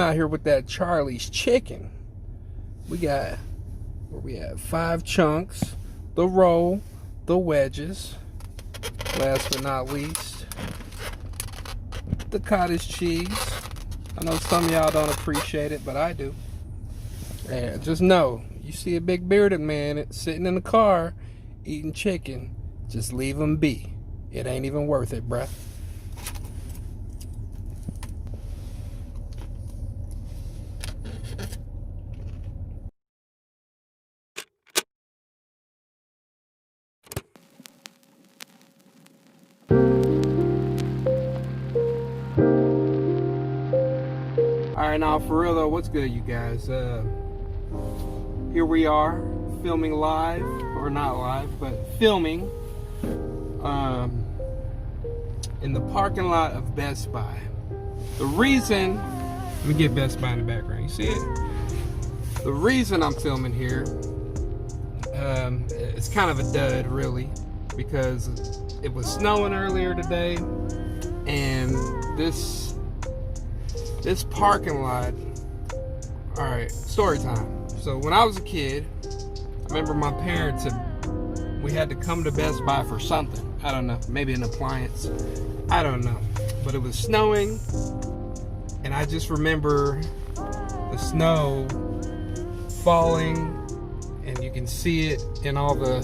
out here with that Charlie's chicken. We got, where we at, 5 chunks, the roll, the wedges, last but not least, the cottage cheese. I know some of y'all don't appreciate it, but I do. And just know, you see a big bearded man sitting in the car eating chicken, just leave him be. It ain't even worth it, bruh. Alright, now for real though, what's good, you guys? Here we are, filming live, or not live, but filming in the parking lot of Best Buy. The reason, let me get Best Buy in the background, you see it? The reason I'm filming here, it's kind of a dud really, because it was snowing earlier today, and this parking lot, alright, story time. So when I was a kid, I remember my parents we had to come to Best Buy for something. I don't know, maybe an appliance. I don't know. But it was snowing, and I just remember the snow falling, and you can see it in all the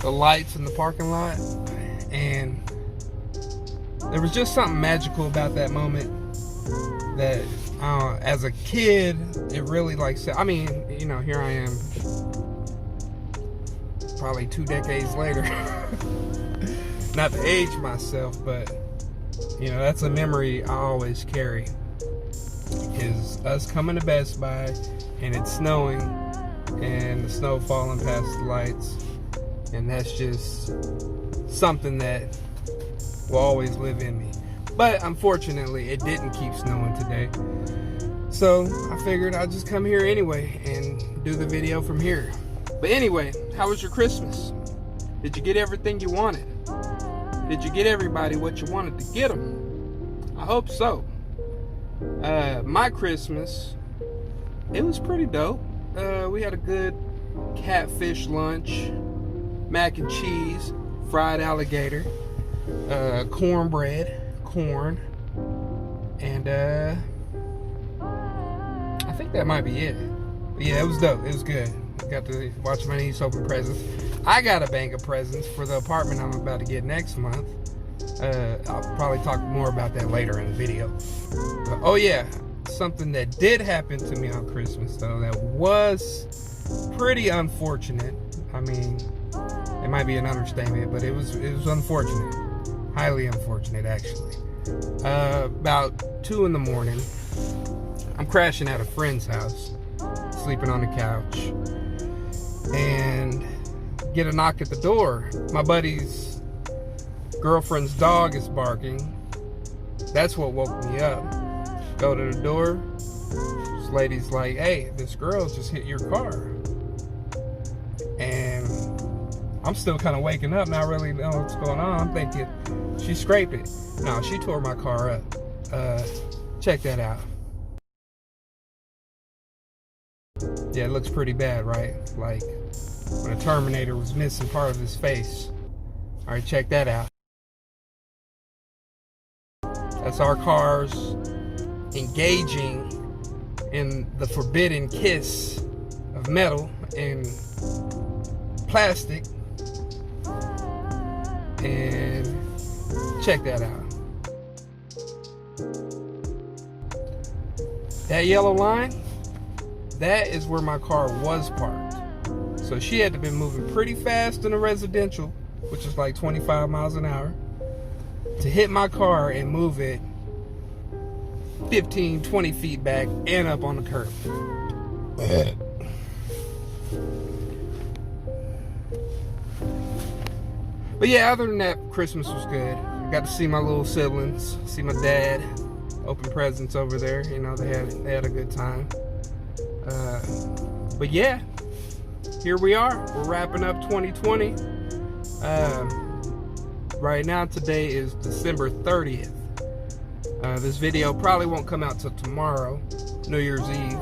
lights in the parking lot. And there was just something magical about that moment that as a kid, it really I mean, you know, here I am probably 2 decades later. Not to age myself, but you know, that's a memory I always carry, is us coming to Best Buy and it's snowing and the snow falling past the lights, and that's just something that will always live in me. But unfortunately, it didn't keep snowing today, so I figured I'd just come here anyway and do the video from here. But anyway, how was your Christmas? Did you get everything you wanted? Did you get everybody what you wanted to get them? I hope so. My Christmas, it was pretty dope. We had a good catfish lunch, mac and cheese, fried alligator, cornbread, corn, and I think that might be it. But yeah, it was dope. It was good. Got to watch my niece open presents. I got a bank of presents for the apartment I'm about to get next month. I'll probably talk more about that later in the video. But, oh yeah, something that did happen to me on Christmas though, that was pretty unfortunate. I mean, it might be an understatement, but it was unfortunate. Highly unfortunate, actually. About 2 in the morning, I'm crashing at a friend's house, sleeping on the couch, and get a knock at the door. My buddy's girlfriend's dog is barking. That's what woke me up. Go to the door. This lady's like, "Hey, this girl just hit your car." And I'm still kind of waking up, not really know what's going on. I'm thinking she scraped it. No, she tore my car up. Check that out. Yeah, it looks pretty bad, right? Like when a Terminator was missing part of his face. All right, check that out. That's our cars engaging in the forbidden kiss of metal and plastic. And check that out. That yellow line, that is where my car was parked. So she had to be moving pretty fast in a residential, which is like 25 miles an hour, to hit my car and move it 15, 20 feet back and up on the curb. But yeah, other than that, Christmas was good. I got to see my little siblings, see my dad, open presents over there. You know, they had a good time. But yeah, here we are. We're wrapping up 2020. Right now, today is December 30th. This video probably won't come out till tomorrow, New Year's Eve.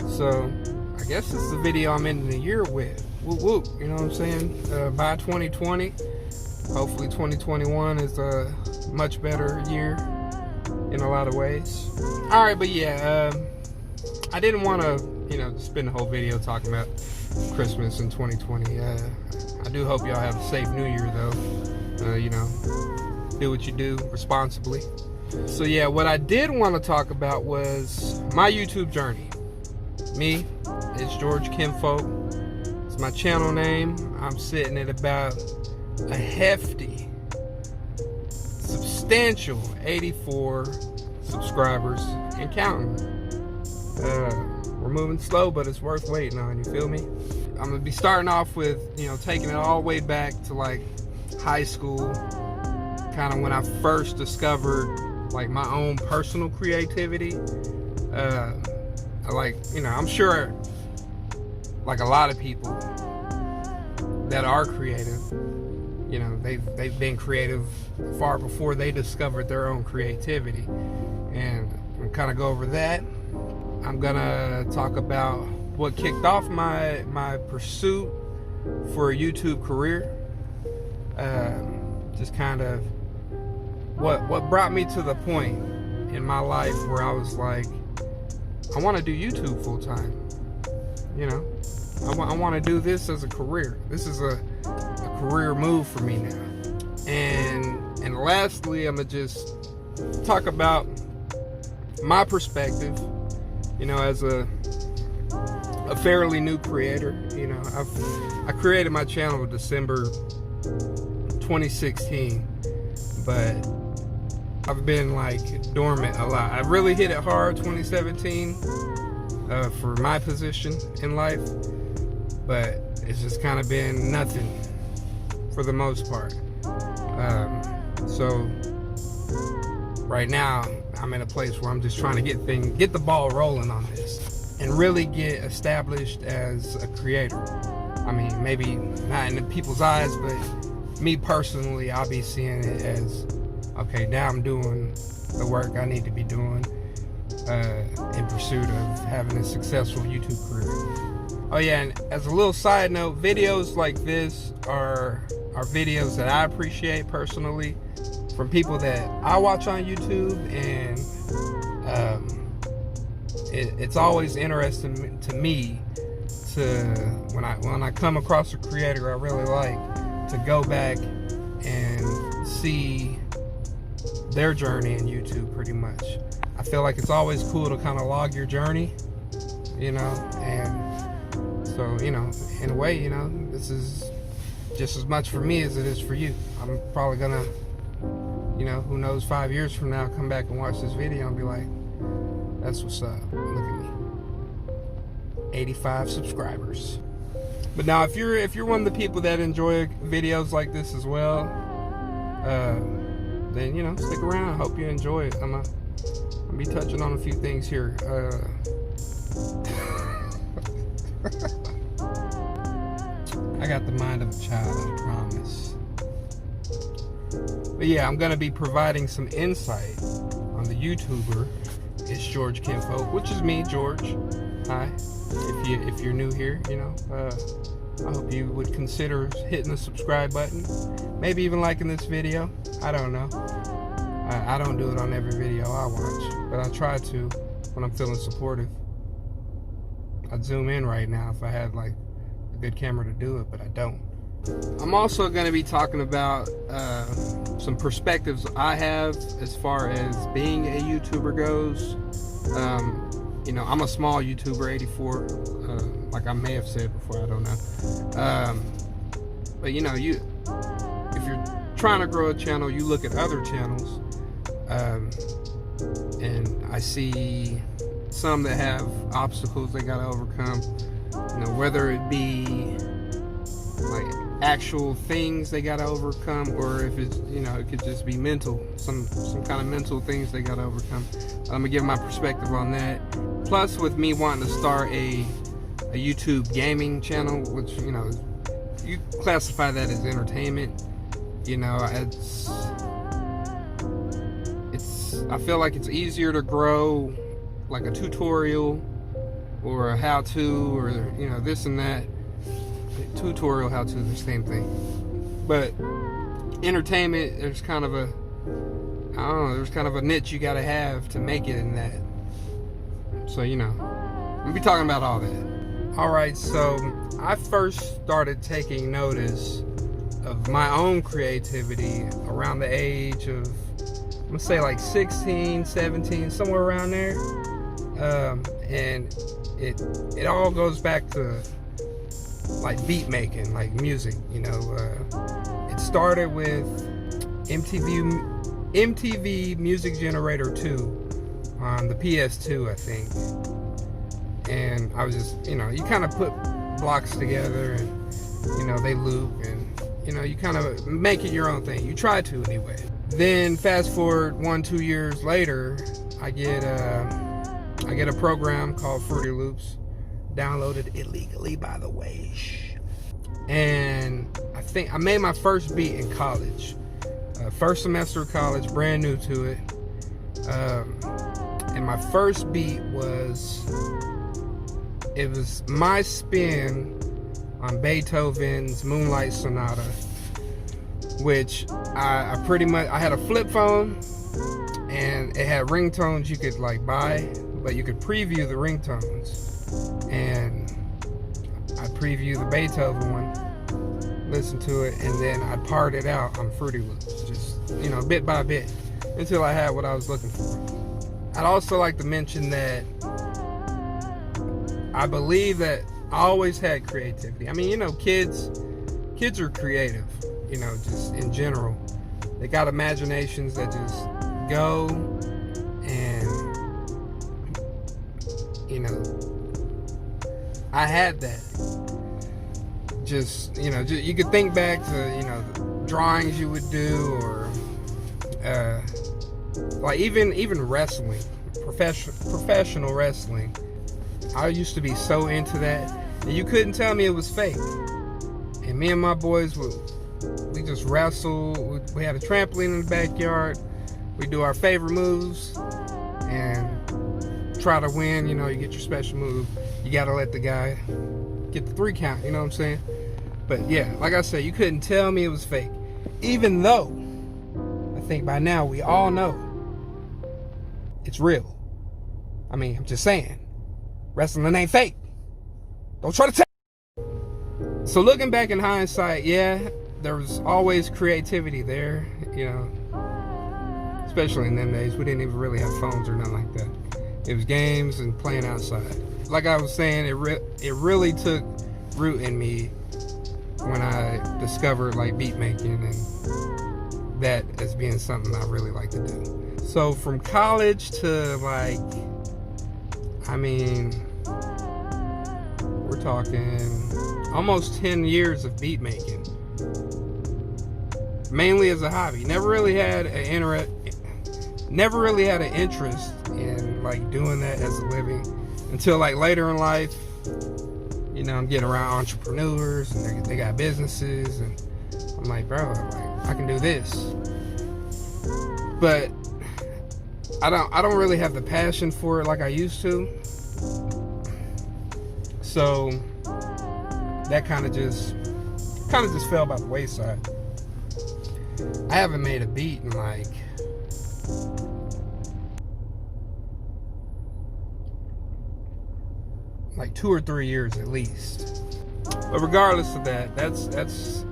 So I guess it's the video I'm ending the year with. Whoop whoop, you know what I'm saying? By 2020, hopefully 2021 is a much better year in a lot of ways. All right, but yeah, I didn't want to, spend the whole video talking about Christmas in 2020. I do hope y'all have a safe New Year, though. Do what you do responsibly. So yeah, what I did want to talk about was my YouTube journey. Me, it's George Kinfolk. It's my channel name. I'm sitting at about a hefty, substantial 84 subscribers and counting. We're moving slow, but it's worth waiting on, you feel me? I'm gonna be starting off with, taking it all the way back to like high school, kind of when I first discovered like my own personal creativity. I'm sure like a lot of people that are creative, they've been creative far before they discovered their own creativity. And I'm kind of go over that. I'm gonna talk about what kicked off my pursuit for a YouTube career. Just kind of what brought me to the point in my life where I was like, I want to do YouTube full time. I want to do this as a career. This is a career move for me now. And lastly, I'm gonna just talk about my perspective, as a fairly new creator. I created my channel in December 2016, but I've been like dormant a lot. I really hit it hard 2017 for my position in life, but it's just kind of been nothing for the most part. So right now I'm in a place where I'm just trying to get the ball rolling on this and really get established as a creator. I mean, maybe not in the people's eyes, but me personally, I'll be seeing it as, okay, now I'm doing the work I need to be doing in pursuit of having a successful YouTube career. Oh yeah, and as a little side note, videos like this are videos that I appreciate personally from people that I watch on YouTube, and it's always interesting to me when I come across a creator I really like, to go back and see their journey in YouTube. Pretty much, I feel like it's always cool to kind of log your journey, and so in a way, this is just as much for me as it is for you. I'm probably gonna, who knows, 5 years from now, come back and watch this video and be like, that's what's up, look at me, 85 subscribers. But now if you're one of the people that enjoy videos like this as well, then stick around. I hope you enjoy it. I'm gonna be touching on a few things here. I got the mind of a child, I promise. But yeah, I'm gonna be providing some insight on the YouTuber. It's George Kinfolk, which is me, George. Hi. If you're new here, I hope you would consider hitting the subscribe button. Maybe even liking this video. I don't know. I don't do it on every video I watch, but I try to when I'm feeling supportive. I'd zoom in right now if I had like a good camera to do it, but I don't. I'm also going to be talking about some perspectives I have as far as being a YouTuber goes. I'm a small YouTuber, 84, like I may have said before, I don't know. But if you're trying to grow a channel, you look at other channels, and I see some that have obstacles they got to overcome, whether it be like actual things they got to overcome, or if it's, it could just be mental, some kind of mental things they got to overcome. I'm gonna give my perspective on that. Plus, with me wanting to start a YouTube gaming channel, which you classify that as entertainment. It's I feel like it's easier to grow like a tutorial or a how-to, or this and that. Tutorial, how-to, the same thing. But entertainment, there's kind of a, I don't know, there's kind of a niche you gotta have to make it in that. So we'll be talking about all that. Alright, so I first started taking notice of my own creativity around the age of, I'm gonna say like 16, 17, somewhere around there. And it all goes back to like beat making, like music. It started with MTV Music Generator 2 on the PS2, I think. And I was just, you kind of put blocks together, and they loop, and you kind of make it your own thing. You try to anyway. Then fast forward 1-2 years later, I get a program called Fruity Loops, downloaded illegally, by the way. And I think I made my first beat in college, first semester of college, brand new to it. And my first beat was my spin on Beethoven's Moonlight Sonata, which I pretty much, I had a flip phone, and it had ringtones you could like buy, but you could preview the ringtones. And I preview the Beethoven one, listen to it, and then I'd part it out on Fruity Loops, just bit by bit, until I had what I was looking for. I'd also like to mention that I believe that I always had creativity. I mean, kids are creative, just in general. They got imaginations that just go, and I had that. Just you could think back to the drawings you would do, or like even wrestling, professional wrestling. I used to be so into that, and you couldn't tell me it was fake. And me and my boys we just wrestle. We had a trampoline in the backyard. We do our favorite moves and try to win. You get your special move. You gotta let the guy get the 3 count. You know what I'm saying? But yeah, like I said, you couldn't tell me it was fake. Even though I think by now we all know it's real. I mean, I'm just saying, wrestling ain't fake. Don't try to tell. So looking back in hindsight, yeah, there was always creativity there, especially in them days. We didn't even really have phones or nothing like that. It was games and playing outside. Like I was saying, it really took root in me when I discovered like beat making, and that as being something I really like to do. So from college to like, I mean, we're talking almost 10 years of beat making, mainly as a hobby. Never really had an interest in like doing that as a living until like later in life. I'm getting around entrepreneurs, and they got businesses, and I'm like, bro, I can do this. But I don't really have the passion for it like I used to. So that kind of just fell by the wayside. I haven't made a beat in like 2 or 3 years at least. But regardless of that, that's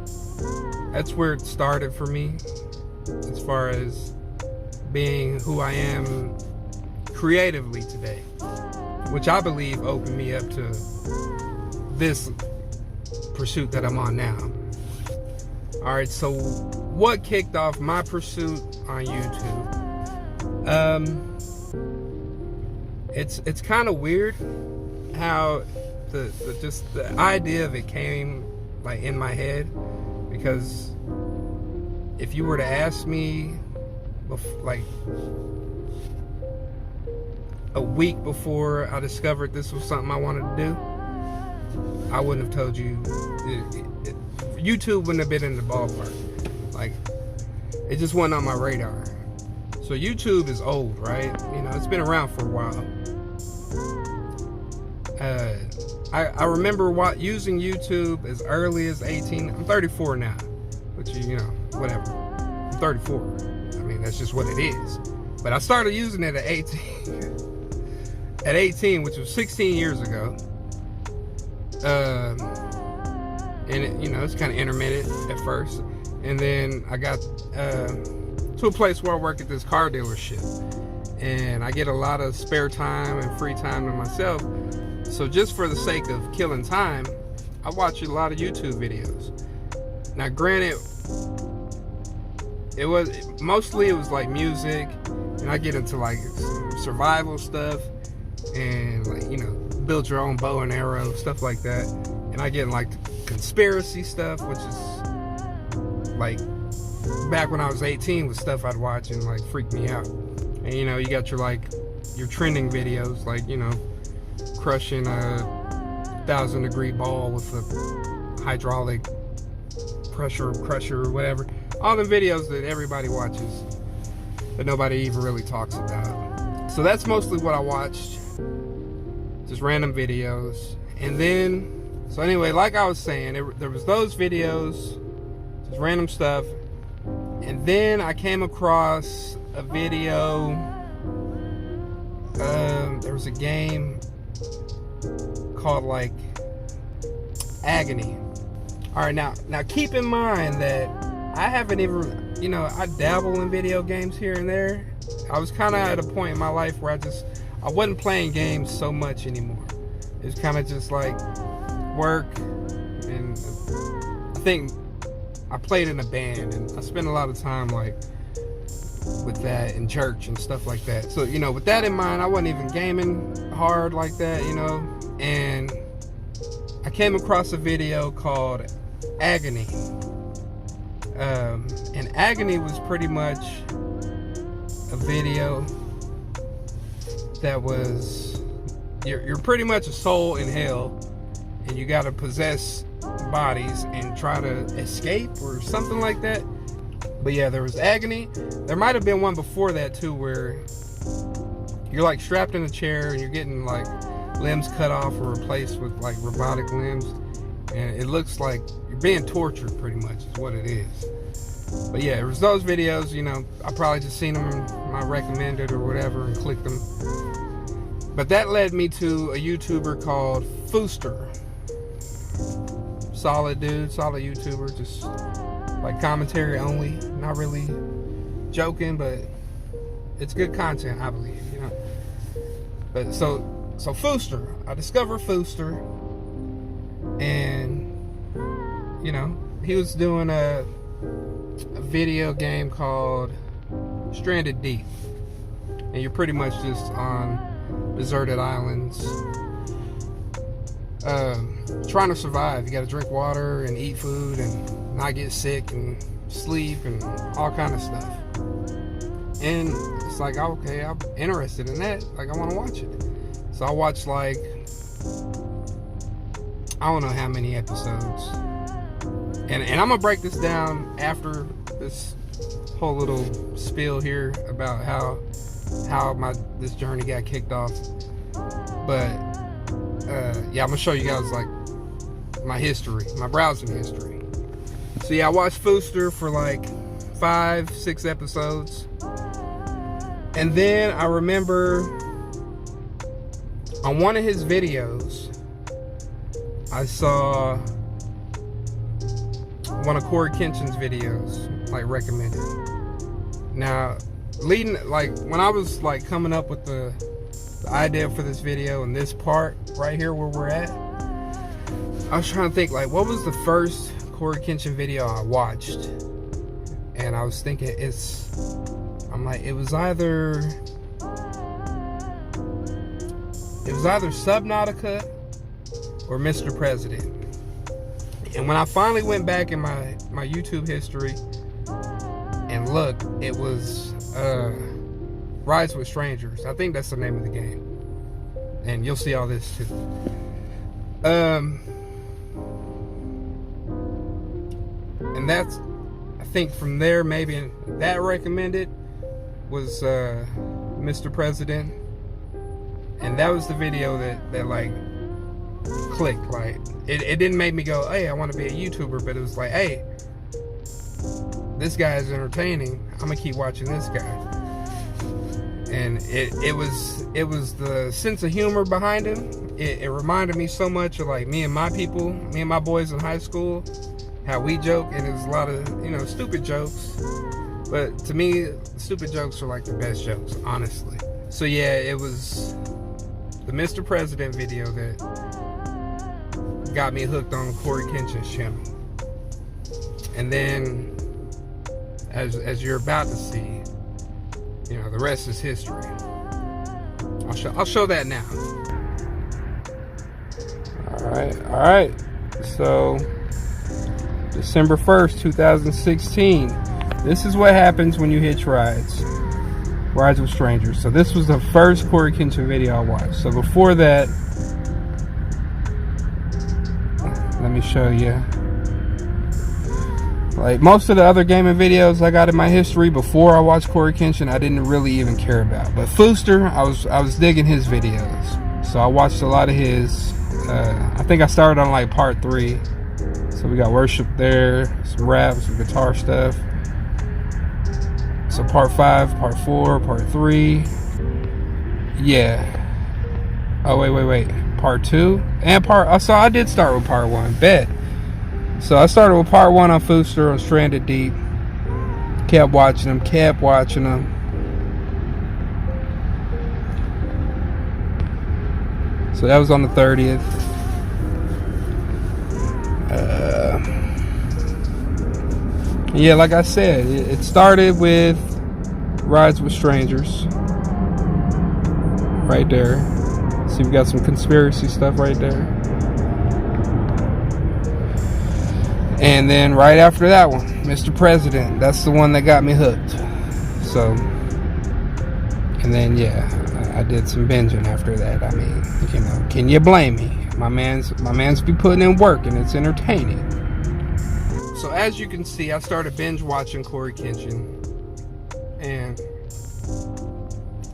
where it started for me, as far as being who I am creatively today, which I believe opened me up to this pursuit that I'm on now. Alright, so what kicked off my pursuit on YouTube? It's kind of weird how the idea of it came like in my head, because if you were to ask me like a week before I discovered this was something I wanted to do, I wouldn't have told you. YouTube wouldn't have been in the ballpark. Like, it just wasn't on my radar. So YouTube is old, right? You know, it's been around for a while. I remember using YouTube as early as 18. I'm 34 now, but you know, whatever. I'm 34. I mean, that's just what it is. But I started using it at 18. At 18, which was 16 years ago. And it, you know, it's kind of intermittent at first. And then I got to a place where I work at this car dealership. And I get a lot of spare time and free time to myself. So just for the sake of killing time, I watch a lot of YouTube videos. Now granted, it was like music, and I get into like survival stuff and like, you know, build your own bow and arrow, stuff like that. And I get like conspiracy stuff, which is like back when I was 18 was stuff I'd watch and like freak me out. And you know, you got your trending videos, like, you know, crushing a 1,000-degree ball with a hydraulic pressure crusher or whatever. All the videos that everybody watches, but nobody even really talks about. So that's mostly what I watched. Just random videos. And then, so anyway, like I was saying, there was those videos, just random stuff. And then I came across a video. There was a game called like Agony. All right, now keep in mind that I haven't even, you know, I dabble in video games here and there. I was kind of at a point in my life where I wasn't playing games so much anymore. It was kind of just like work, and I think I played in a band, and I spent a lot of time like with that in church and stuff like that. So, you know, with that in mind, I wasn't even gaming hard like that, you know. And I came across a video called Agony. And Agony was pretty much a video that was, you're pretty much a soul in hell, and you gotta possess bodies and try to escape or something like that. But yeah, there was Agony. There might have been one before that too, where you're like strapped in a chair and you're getting like limbs cut off or replaced with like robotic limbs, and it looks like you're being tortured, pretty much is what it is. But yeah, it was those videos, you know, I probably just seen them in my recommended or whatever and clicked them. But that led me to a YouTuber called Fooster. Solid dude, solid YouTuber, just like commentary only, not really joking, but it's good content, I believe, you know. But so Fooster, I discovered Fooster, and you know, he was doing a video game called Stranded Deep, and you're pretty much just on deserted islands, trying to survive. You got to drink water and eat food and not get sick and sleep and all kind of stuff. And it's like, okay, I'm interested in that. Like, I want to watch it. So I watched like, I don't know how many episodes. And I'm gonna break this down after this whole little spiel here about how this journey got kicked off. But yeah, I'm gonna show you guys like my history, my browsing history. So yeah, I watched Fooster for like 5-6 episodes, and then I remember on one of his videos I saw one of CoryxKenshin's videos like recommended. Now, like when I was like coming up with the idea for this video and this part right here where we're at, I was trying to think like, what was the first CoryxKenshin video I watched? And I was thinking it was either Subnautica or Mr. President. And when I finally went back in my YouTube history and looked, it was Rise with Strangers. I think that's the name of the game. And you'll see all this too. And that's, I think from there, maybe that recommended. was Mr. President, and that was the video that like clicked. Like it didn't make me go, hey, I want to be a YouTuber, but it was like, hey, this guy is entertaining, I'm gonna keep watching this guy. And it was the sense of humor behind him. It reminded me so much of like me and my boys in high school, how we joke, and it was a lot of, you know, stupid jokes. But to me, stupid jokes are like the best jokes, honestly. So yeah, it was the Mr. President video that got me hooked on CoryxKenshin's channel. And then, as you're about to see, you know, the rest is history. I'll show that now. All right. So, December 1st, 2016. This is what happens when you hitch rides with strangers. So this was the first CoryxKenshin video I watched. So before that, let me show you. Like most of the other gaming videos I got in my history before I watched CoryxKenshin, I didn't really even care about. But Fooster, I was digging his videos, so I watched a lot of his. I think I started on like part 3. So we got worship there, some rap, some guitar stuff. So part 5, part 4, part 3. Yeah. Oh wait. Part 2 and so I did start with part 1. Bet. So I started with part 1 on Fooster on Stranded Deep. Kept watching them. So that was on the 30th. Yeah, like I said, it started with Rides with Strangers. Right there. See, we got some conspiracy stuff right there. And then right after that one, Mr. President. That's the one that got me hooked. So, and then yeah, I did some binging after that. I mean, you know, can you blame me? My man's be putting in work, and it's entertaining. So as you can see, I started binge watching CoryxKenshin, and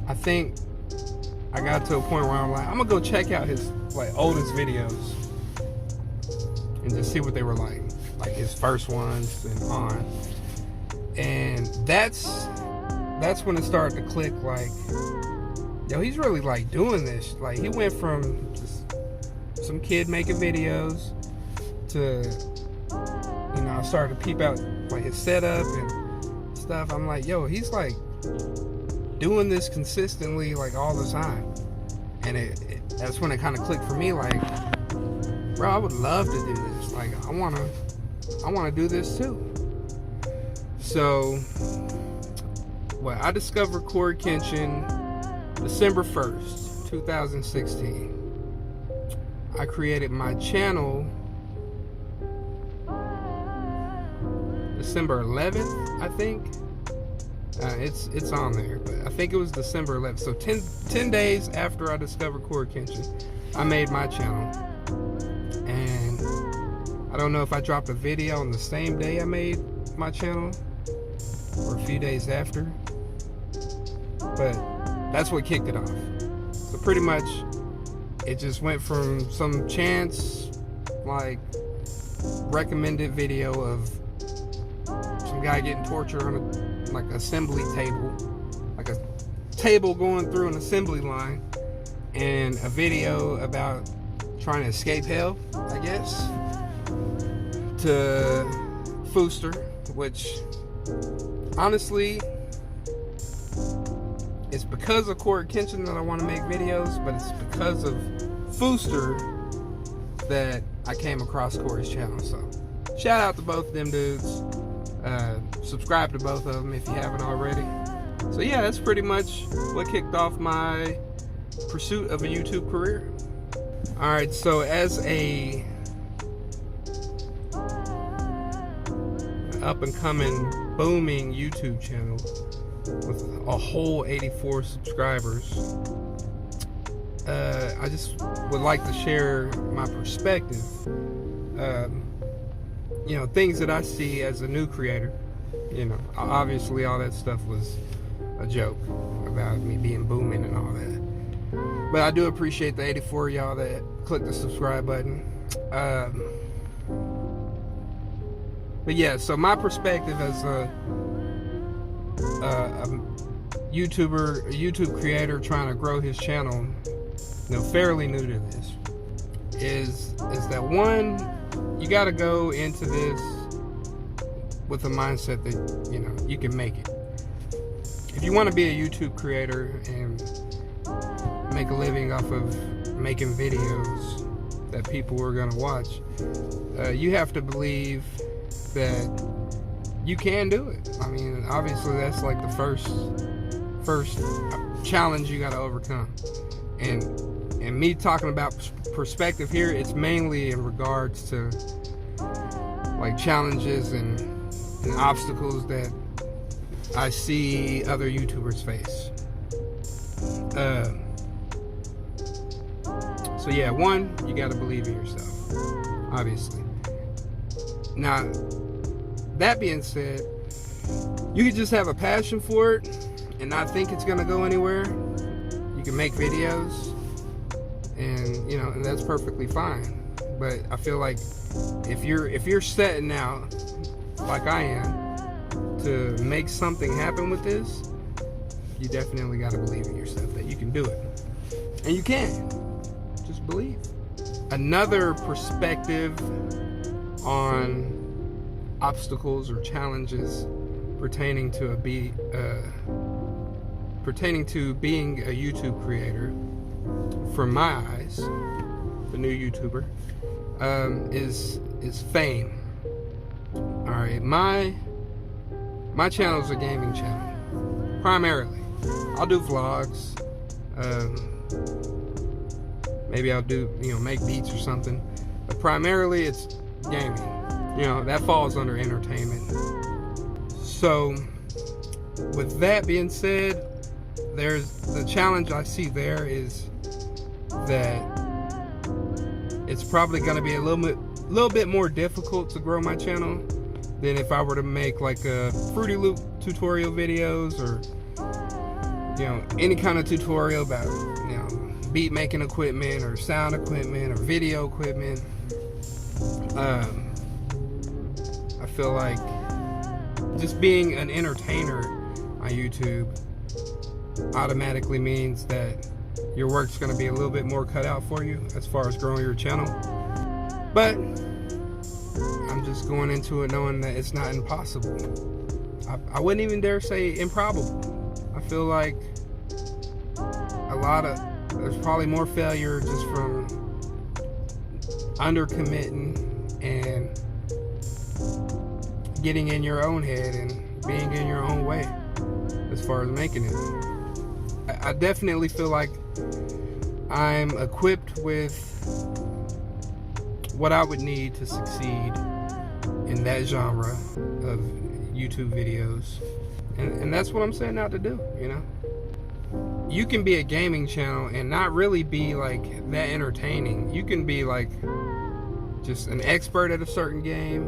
I think I got to a point where I'm like, I'm gonna go check out his like oldest videos and just see what they were like his first ones and on. And that's when it started to click, like, yo, he's really like doing this. Like, he went from just some kid making videos to, you know, I started to peep out like his setup and stuff. I'm like, yo, he's like doing this consistently like all the time. And that's when it kind of clicked for me, like, bro, I would love to do this. Like, I want to do this too. So, well, I discovered CoryxKenshin December 1st, 2016. I created my channel December 11th, I think. It's on there, but I think it was December 11th. So 10 days after I discovered CoryxKenshin, I made my channel. And I don't know if I dropped a video on the same day I made my channel or a few days after, but that's what kicked it off. So pretty much it just went from some chance like recommended video of some guy getting tortured on a like assembly table, like a table going through an assembly line, and a video about trying to escape hell, I guess, to Fooster, which honestly, it's because of CoryxKenshin that I want to make videos, but it's because of Fooster that I came across Cory's channel. So shout out to both of them dudes. Subscribe to both of them if you haven't already. So yeah, that's pretty much what kicked off my pursuit of a YouTube career. Alright, so as a up and coming booming YouTube channel with a whole 84 subscribers, I just would like to share my perspective. You know, things that I see as a new creator. You know, obviously all that stuff was a joke about me being booming and all that. But I do appreciate the 84 of y'all that click the subscribe button. But yeah, so my perspective as a YouTuber, a YouTube creator trying to grow his channel, fairly new to this, is that one, you got to go into this with a mindset that you can make it. If you want to be a YouTube creator and make a living off of making videos that people are going to watch, you have to believe that you can do it. I mean, obviously that's like the first challenge you got to overcome. And me talking about perspective here, it's mainly in regards to like challenges and obstacles that I see other YouTubers face. So yeah, one, you got to believe in yourself, obviously. Now, that being said, you can just have a passion for it and not think it's gonna go anywhere. You can make videos, and and that's perfectly fine. But I feel like if you're setting out like I am to make something happen with this, you definitely got to believe in yourself that you can do it, and you can. Just believe. Another perspective on obstacles or challenges pertaining to being a YouTube creator, from my eyes, the new YouTuber, is fame. All right, my channel is a gaming channel primarily. I'll do vlogs. Maybe I'll do make beats or something, but primarily it's gaming. That falls under entertainment. So with that being said, there's the challenge I see there is that it's probably going to be a little bit more difficult to grow my channel than if I were to make like a Fruity Loop tutorial videos, or any kind of tutorial about beat making equipment or sound equipment or video equipment. I feel like just being an entertainer on YouTube automatically means that your work's going to be a little bit more cut out for you as far as growing your channel. But I'm just going into it knowing that it's not impossible. I wouldn't even dare say improbable. I feel like there's probably more failure just from undercommitting and getting in your own head and being in your own way as far as making it. I definitely feel like I'm equipped with what I would need to succeed in that genre of YouTube videos, and that's what I'm setting out to do. You can be a gaming channel and not really be like that entertaining. You can be like just an expert at a certain game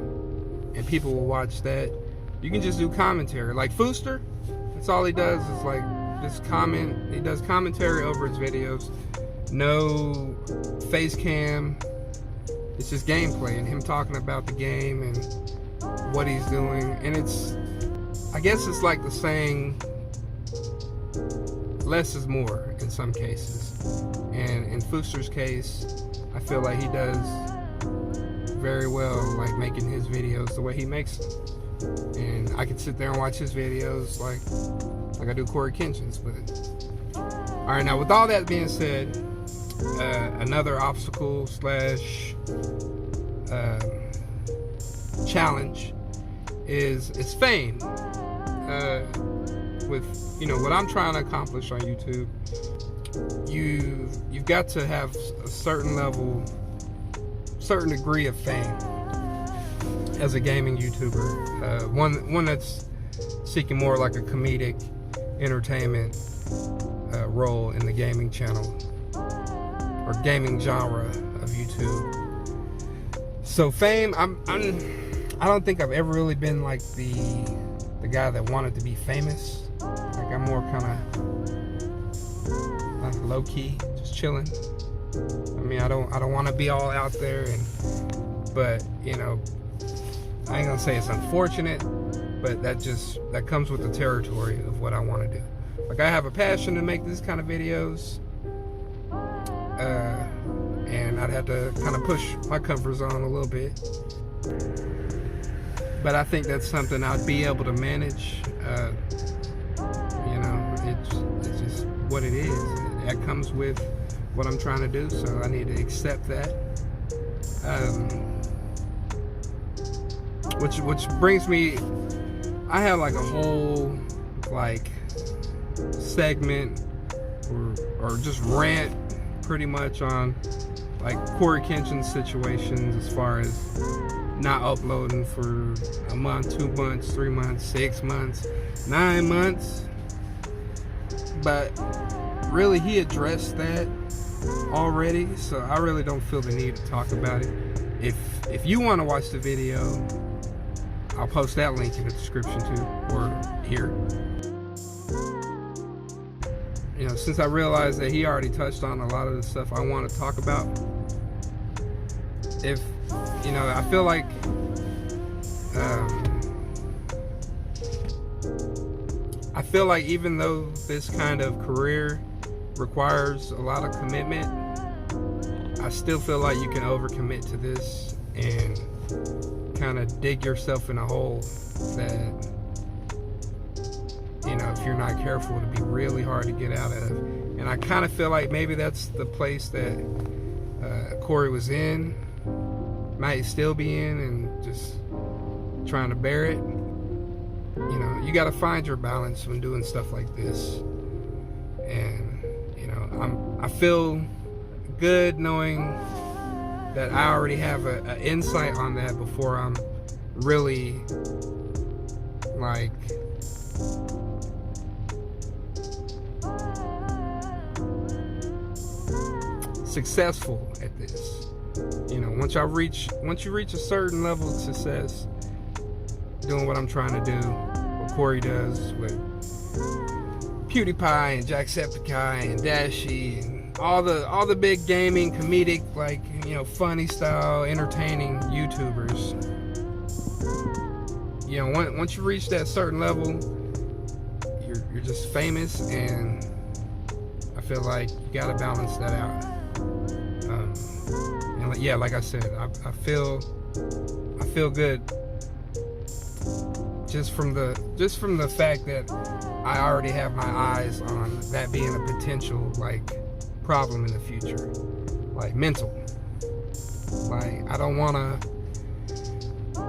and people will watch that. You can just do commentary like Fooster. That's all he does is like just comment. He does commentary over his videos, no face cam. It's just gameplay and him talking about the game and what he's doing. And I guess it's like the saying, less is more in some cases. And in Fooster's case, I feel like he does very well, like making his videos the way he makes them. And I can sit there and watch his videos like I do CoryxKenshin's. But all right, now with all that being said, another obstacle slash challenge is fame. With what I'm trying to accomplish on YouTube, you've got to have a certain degree of fame as a gaming YouTuber. One that's seeking more like a comedic entertainment role in the gaming channel or gaming genre of YouTube. So fame, I don't think I've ever really been like the guy that wanted to be famous. Like I'm more kind of low key, just chilling. I mean, I don't want to be all out there, but you know, I ain't gonna say it's unfortunate, but that comes with the territory of what I want to do. Like, I have a passion to make these kind of videos, and I'd have to kind of push my comfort zone a little bit. But I think that's something I'd be able to manage. You know, it's just what it is. That comes with what I'm trying to do, so I need to accept that. Which brings me, I have like a whole like segment or just rant pretty much on like CoryxKenshin situations, as far as not uploading for a month, 2 months, 3 months, 6 months, 9 months. But really, he addressed that already, so I really don't feel the need to talk about it. If you want to watch the video, I'll post that link in the description too, or here. You know, since I realized that he already touched on a lot of the stuff I want to talk about, if you know, I feel like even though this kind of career requires a lot of commitment, I still feel like you can overcommit to this and kind of dig yourself in a hole that, you know, if you're not careful, it'll be really hard to get out of. And I kind of feel like maybe that's the place that Cory was in, might still be in, and just trying to bear it. You know, you got to find your balance when doing stuff like this. And you know, I feel good knowing that I already have an insight on that before I'm really like successful at this. You know, once you reach a certain level of success doing what I'm trying to do, what Cory does with PewDiePie and Jacksepticeye and Dashie and all the big gaming, comedic, like, you know, funny style, entertaining YouTubers. You know, once you reach that certain level, you're just famous, and I feel like you gotta balance that out. And yeah, like I said, I feel good just from the fact that I already have my eyes on that being a potential like problem in the future, like mental. Like, I don't want to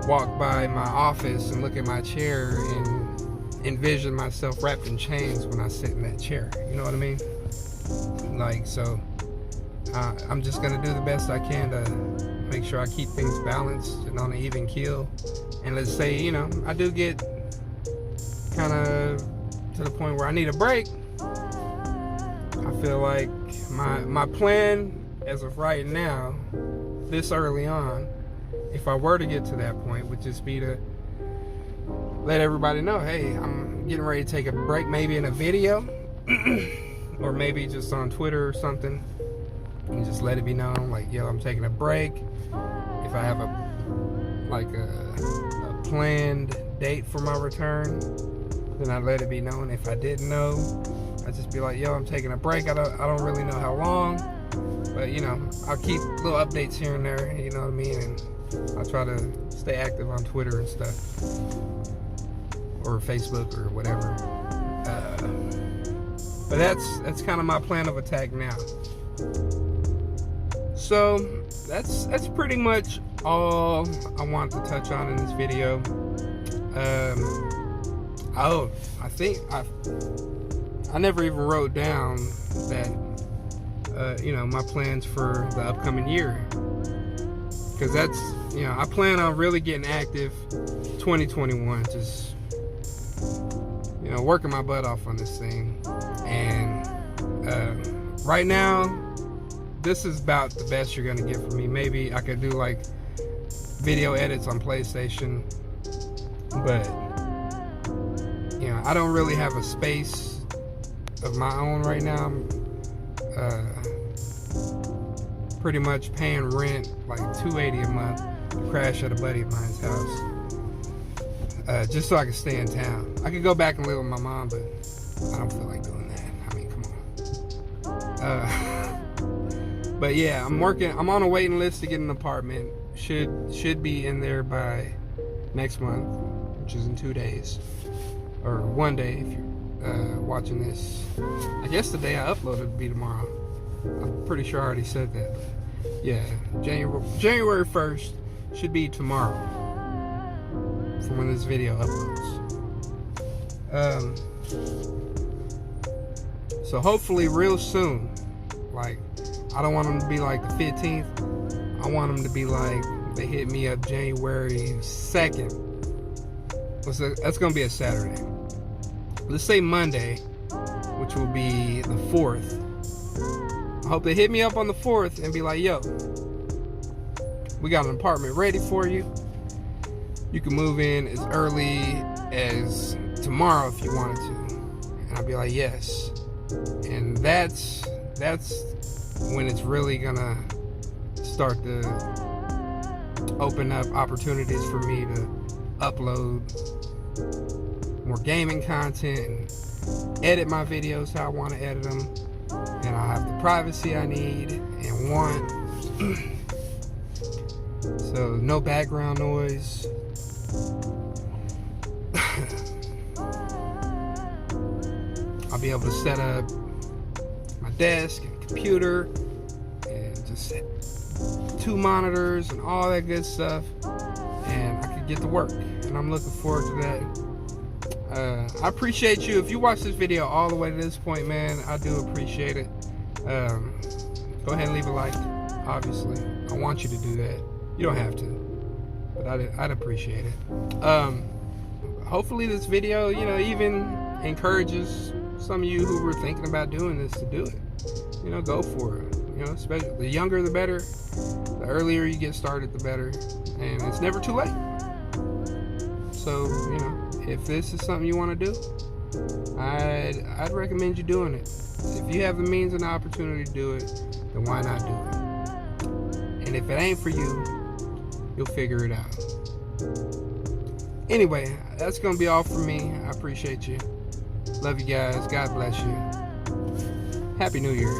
walk by my office and look at my chair and envision myself wrapped in chains when I sit in that chair. You know what I mean? Like, so I'm just gonna do the best I can to make sure I keep things balanced and on an even keel. And let's say, you know, I do get kind of to the point where I need a break. I feel like my plan as of right now, this early on, if I were to get to that point, would just be to let everybody know, hey, I'm getting ready to take a break, maybe in a video or maybe just on Twitter or something, and just let it be known, like, yo, I'm taking a break. If I have a planned date for my return, then I'd let it be known. If I didn't know, I'd just be like, yo, I'm taking a break. I don't really know how long, but you know, I'll keep little updates here and there, you know what I mean? And I'll try to stay active on Twitter and stuff, or Facebook or whatever. But that's kind of my plan of attack now. So that's pretty much all I want to touch on in this video. I think I never even wrote down that you know, my plans for the upcoming year, because that's, you know, I plan on really getting active 2021, just, you know, working my butt off on this thing. And right now, this is about the best you're gonna get from me. Maybe I could do like video edits on PlayStation, but you know, I don't really have a space of my own right now. I'm pretty much paying rent like $280 a month to crash at a buddy of mine's house, just so I can stay in town. I could go back and live with my mom, but I don't feel like doing that. I mean, come on. But yeah, I'm on a waiting list to get an apartment. Should be in there by next month, which is in 2 days, or 1 day if you're watching this. I guess the day I upload it would be tomorrow. I'm pretty sure I already said that. But yeah, January 1st should be tomorrow from when this video uploads. So hopefully real soon. Like, I don't want them to be like the 15th. I want them to be like, they hit me up January 2nd. That's going to be a Saturday. Let's say Monday, which will be the 4th. I hope they hit me up on the 4th and be like, yo, we got an apartment ready for you. You can move in as early as tomorrow if you wanted to. And I'd be like, yes. And that's when it's really gonna start to open up opportunities for me to upload more gaming content and edit my videos how I want to edit them. And I'll have the privacy I need and want. So no background noise. I'll be able to set up my desk and computer and just set 2 monitors and all that good stuff, and I could get to work, and I'm looking forward to that. I appreciate you. If you watch this video all the way to this point, man, I do appreciate it. Go ahead and leave a like, obviously. I want you to do that. You don't have to, but I'd appreciate it. Hopefully this video, even encourages some of you who were thinking about doing this to do it. Go for it. Especially the younger the better. The earlier you get started, the better. And it's never too late. So, if this is something you want to do, I'd recommend you doing it. If you have the means and the opportunity to do it, then why not do it? And if it ain't for you, you'll figure it out. Anyway, that's going to be all from me. I appreciate you. Love you guys. God bless you. Happy New Year.